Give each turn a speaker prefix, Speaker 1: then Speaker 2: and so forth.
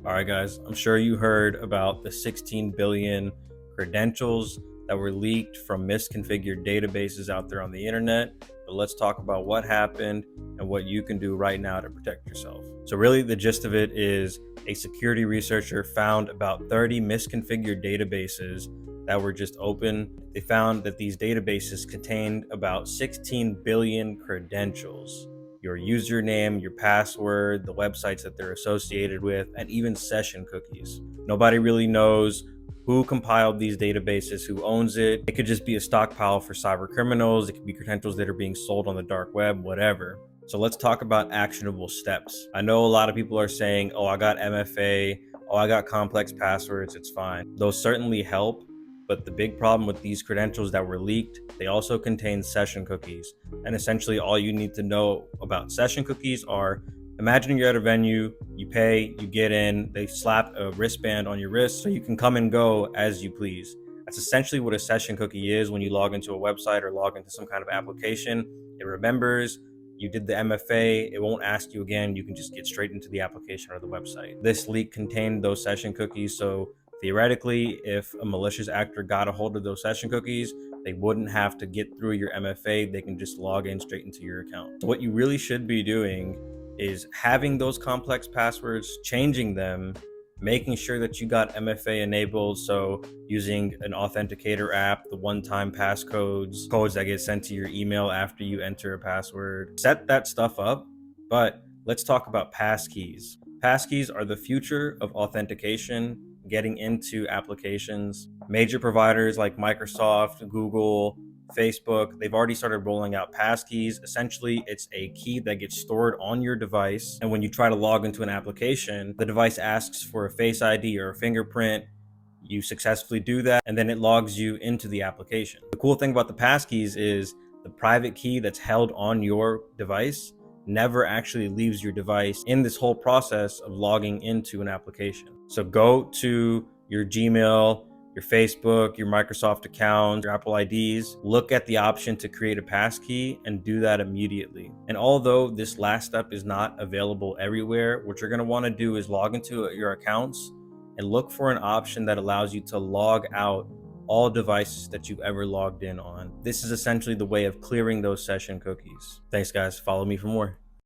Speaker 1: All right, guys, I'm sure you heard about the 16 billion credentials that were leaked from misconfigured databases out there on the internet. But let's talk about what happened and what you can do right now to protect yourself. So, really, the gist of it is a security researcher found about 30 misconfigured databases that were just open. They found that these databases contained about 16 billion credentials: your username, your password, the websites that they're associated with, and even session cookies. Nobody really knows who compiled these databases, who owns it. It could just be a stockpile for cyber criminals. It could be credentials that are being sold on the dark web, whatever. So let's talk about actionable steps. I know a lot of people are saying, oh, I got MFA, oh, I got complex passwords, it's fine. Those certainly help, but the big problem with these credentials that were leaked, they also contain session cookies. And essentially all you need to know about session cookies are, imagine you're at a venue, you pay, you get in, they slap a wristband on your wrist so you can come and go as you please. That's essentially what a session cookie is. When you log into a website or log into some kind of application, it remembers you did the MFA, it won't ask you again, you can just get straight into the application or the website. This leak contained those session cookies, so theoretically, if a malicious actor got a hold of those session cookies, they wouldn't have to get through your MFA. They can just log in straight into your account. So what you really should be doing is having those complex passwords, changing them, making sure that you got MFA enabled. So using an authenticator app, the one-time passcodes, codes that get sent to your email after you enter a password. Set that stuff up, but let's talk about passkeys. Passkeys are the future of authentication, getting into applications. Major providers like Microsoft, Google, Facebook, they've already started rolling out passkeys. Essentially, it's a key that gets stored on your device. And when you try to log into an application, the device asks for a Face ID or a fingerprint. You successfully do that, and then it logs you into the application. The cool thing about the passkeys is the private key that's held on your device never actually leaves your device in this whole process of logging into an application. So go to your Gmail, your Facebook, your Microsoft account, your Apple IDs, look at the option to create a passkey and do that immediately. And although this last step is not available everywhere, what you're gonna wanna do is log into your accounts and look for an option that allows you to log out all devices that you've ever logged in on. This is essentially the way of clearing those session cookies. Thanks, guys. Follow me for more.